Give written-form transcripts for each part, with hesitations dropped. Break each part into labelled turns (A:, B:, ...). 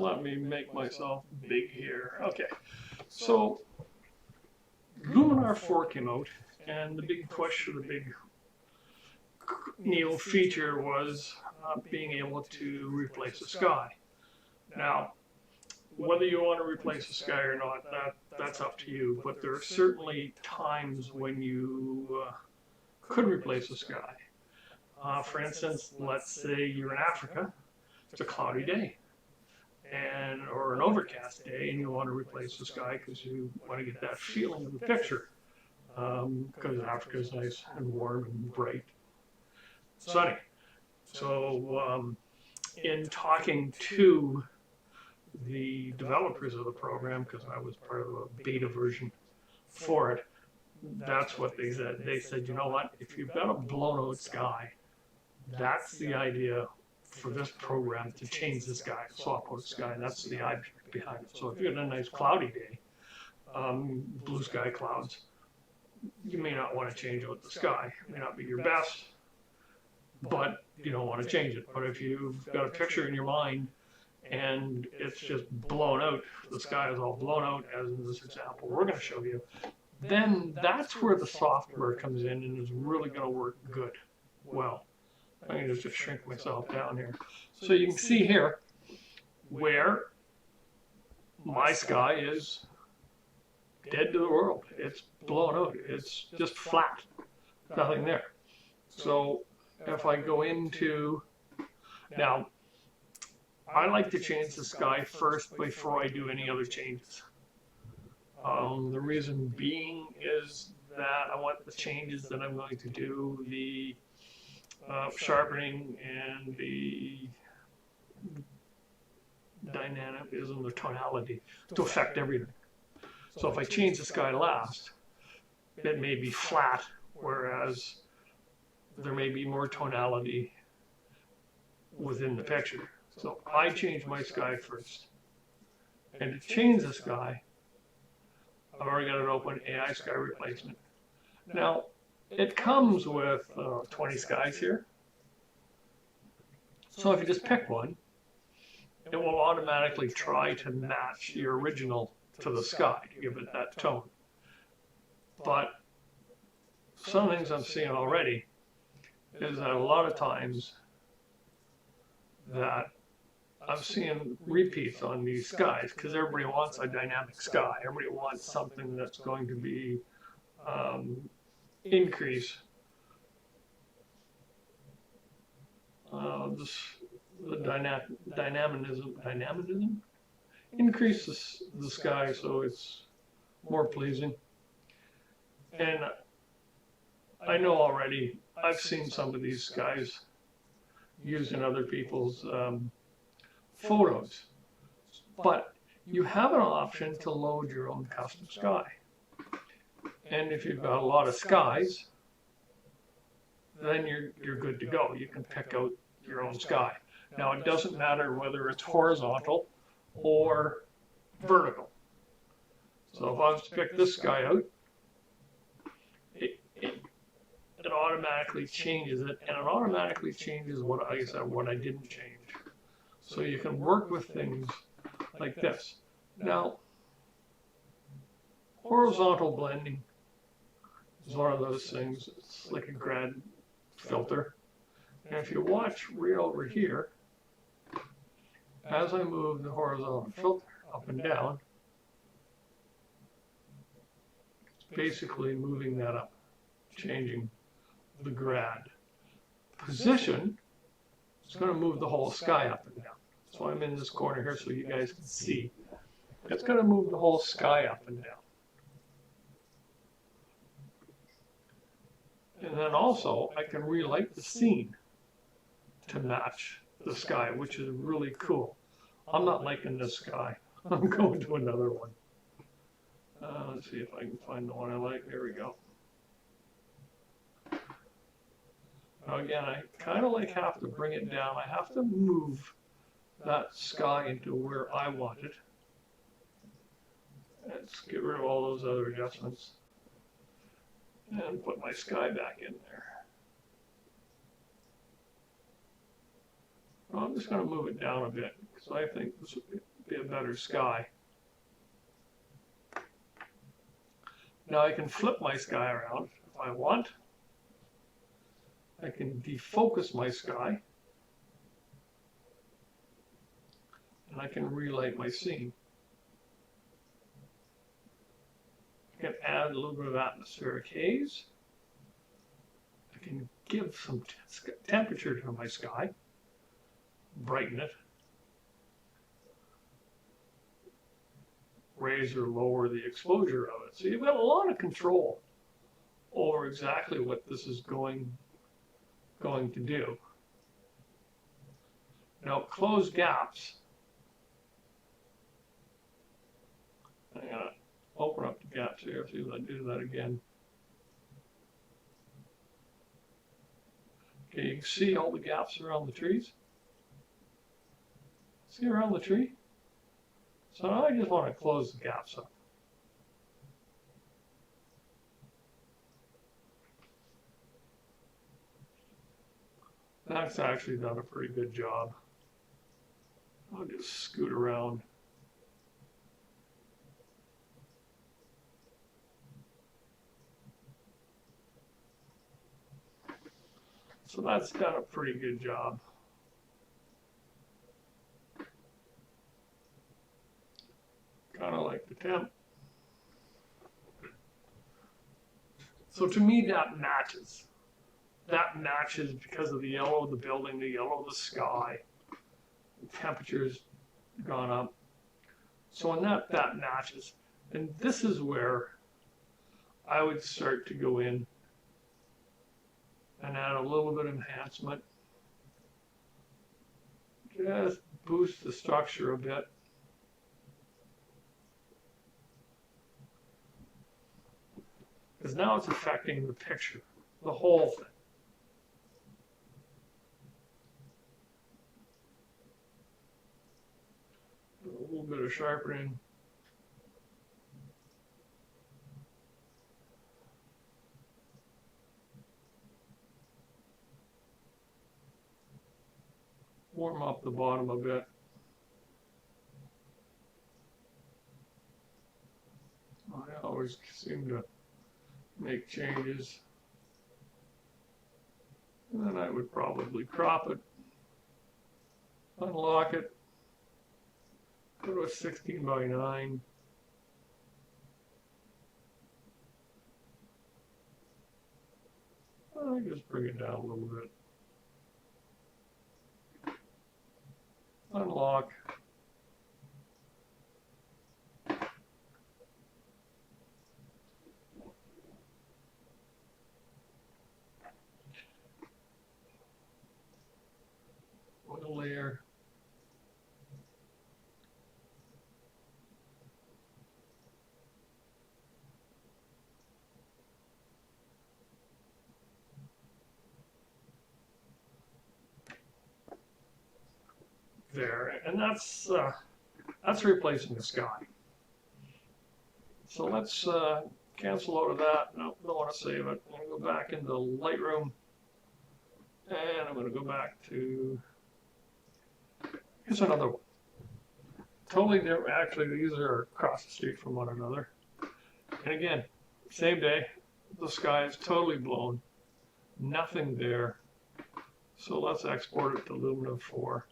A: let me make myself big here. Okay, so Luminar 4 came out, and the big push, or the big new feature was being able to replace the sky. Now, whether you want to replace the sky or not, that's up to you, but there are certainly times when you could replace the sky. For instance, let's say you're in Africa, it's a cloudy day, or an overcast day, and you want to replace the sky because you want to get that feeling of the picture. Because Africa is nice and warm and bright, sunny. So in talking to the developers of the program, because I was part of a beta version for it, that's what they said. They said, you know what, if you've got a blown out sky, that's the idea for this program, to change the sky, swap out the sky, and that's the object behind it. So if you got a nice cloudy day, blue sky clouds, you may not want to change out the sky. It may not be your best, but you don't want to change it. But if you've got a picture in your mind and it's just blown out, the sky is all blown out, as in this example we're going to show you, then that's where the software comes in and is really going to work good. Well, I'm going to just shrink myself down here. So you can see here where my sky is dead to the world. It's blown out. It's just flat. Nothing there. So if I go into, now, I like to change the sky first before I do any other changes. The reason being is that I want the changes that I'm going to do, the sharpening and the dynamism, the tonality, to affect everything. So if I change the sky last, it may be flat, whereas there may be more tonality within the picture. So I change my sky first. And to change the sky, I've already got it open, AI sky replacement. Now, it comes with 20 skies here. So if you just pick one, it will automatically try to match the original to the sky, to give it that tone. But some things I'm seeing already is that a lot of times that I'm seeing repeats on these skies, because everybody wants a dynamic sky. Everybody wants something that's going to be increase the dynamism, increase the sky so it's more pleasing. And I know already, I've seen some of these skies used in other people's photos, but you have an option to load your own custom sky. And if you've got a lot of skies, then you're good to go. You can pick out your own sky. Now, it doesn't matter whether it's horizontal or vertical. So if I was to pick this sky out, it automatically changes it, and it automatically changes what I didn't change. So you can work with things like this. Now, horizontal blending is one of those things. It's like a grad filter. And if you watch right over here, as I move the horizontal filter up and down, it's basically moving that up, changing the grad. Position is going to move the whole sky up and down. So I'm in this corner here so you guys can see. It's going to move the whole sky up and down. And then also, I can relight the scene to match the sky, which is really cool. I'm not liking this sky. I'm going to another one. Let's see if I can find the one I like. There we go. Now again, I kind of have to bring it down. I have to move that sky into where I want it. Let's get rid of all those other adjustments and put my sky back in there. Well, I'm just going to move it down a bit because I think this would be be a better sky. Now I can flip my sky around if I want. I can defocus my sky. And I can relight my scene. I can add a little bit of atmospheric haze. I can give some temperature to my sky, brighten it, raise or lower the exposure of it. So you've got a lot of control over exactly what this is going to do. Now, close gaps. I'm going to open up the gaps here, see if I do that again. Okay, you can see all the gaps around the trees. See around the tree? So now I just want to close the gaps up. That's actually done a pretty good job. I'll just scoot around. So that's done a pretty good job. Kind of like the temp. So to me that matches. That matches because of the yellow of the building, the yellow of the sky. The temperature's gone up. So in that matches. And this is where I would start to go in and add a little bit of enhancement. Just boost the structure a bit. Because now it's affecting the picture, the whole thing. A little bit of sharpening. Warm up the bottom a bit. I always seem to make changes. And then I would probably crop it, unlock it, go to a 16:9. I just bring it down a little bit. Unlock. Oil layer. There, and that's replacing the sky. So let's cancel out of that. No, don't want to save it. I'm going to go back into Lightroom, and I'm going to go back to, here's another one. Totally different. Actually, these are across the street from one another. And again, same day, the sky is totally blown, nothing there. So let's export it to Luminar 4.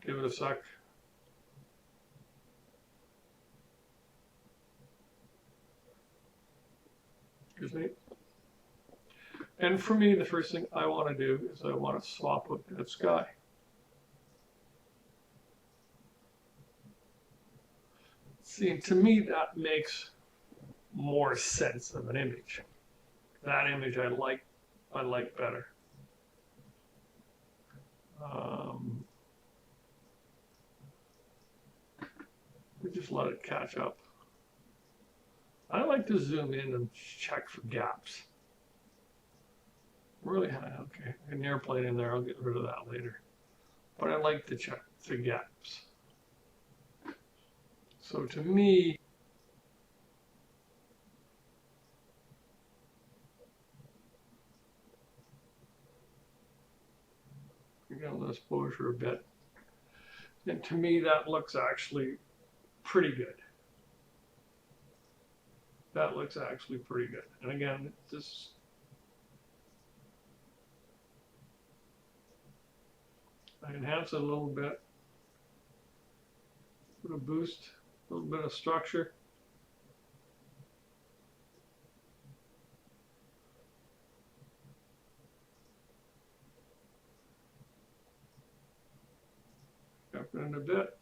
A: Give it a sec. Excuse me. And for me, the first thing I want to do is I want to swap with that sky. See, to me, that makes more sense of an image. That image I like better. We just let it catch up. I like to zoom in and check for gaps. Really high, okay. An airplane in there, I'll get rid of that later. But I like to check the gaps. So to me, Again, the exposure a bit. And to me, that looks actually pretty good. That looks actually pretty good. And again, this I enhance it a little bit. Put a boost, a little bit of structure. Up in a bit.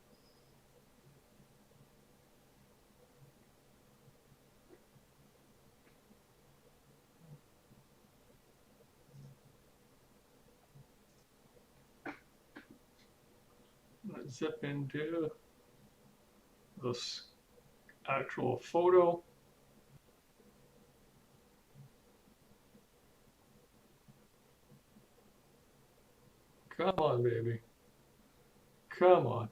A: Let's zip into this actual photo. Come on, baby. Come on.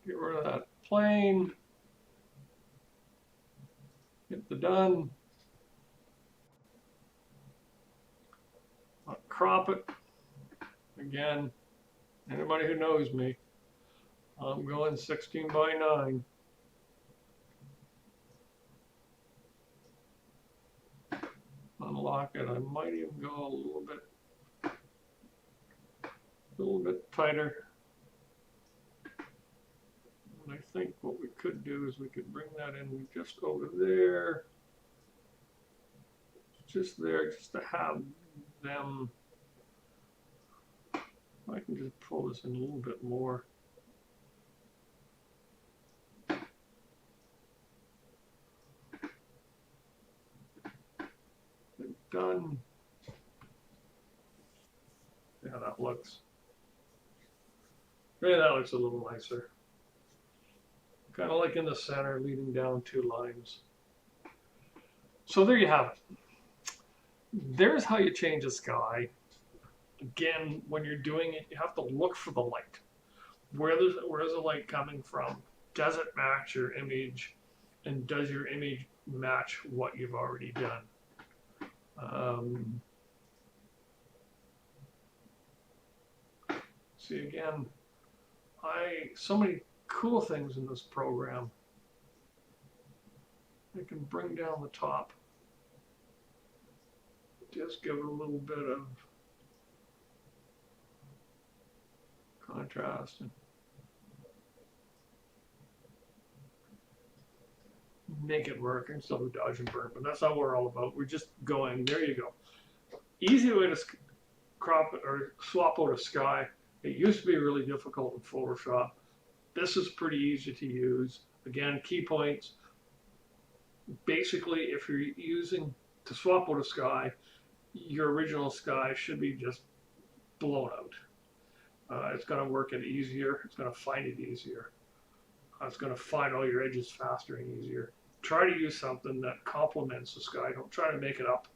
A: Get rid of that plane. Hit the done. I'll crop it. Again, anybody who knows me, I'm going 16 by 9. Unlock it. I might even go a little bit tighter. And I think what we could do is we could bring that in just over there, just there, just to have them. I can just pull this in a little bit more. Done. Yeah, that looks. Yeah, that looks a little nicer. Kind of like in the center, leading down 2 lines. So there you have it. There's how you change the sky. Again, when you're doing it, you have to look for the light. Where is the light coming from? Does it match your image? And does your image match what you've already done? See, again, so many cool things in this program. I can bring down the top. Just give it a little bit of contrast. And make it work and still do dodge and burn, but that's not what we're all about. We're just going, there you go. Easy way to crop or swap out a sky. It used to be really difficult in Photoshop. This is pretty easy to use. Again, key points. Basically, if you're using to swap out a sky, your original sky should be just blown out. It's going to work it easier. It's going to find it easier. It's going to find all your edges faster and easier. Try to use something that complements the sky. Don't try to make it up.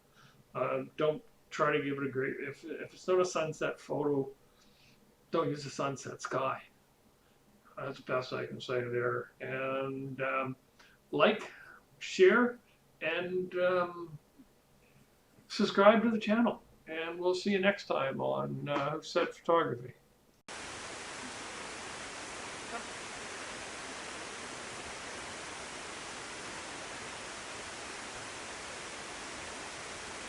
A: Don't try to give it a great. If it's not a sunset photo, don't use a sunset sky. That's the best I can say there. And like, share, and subscribe to the channel. And we'll see you next time on Who Said Photography.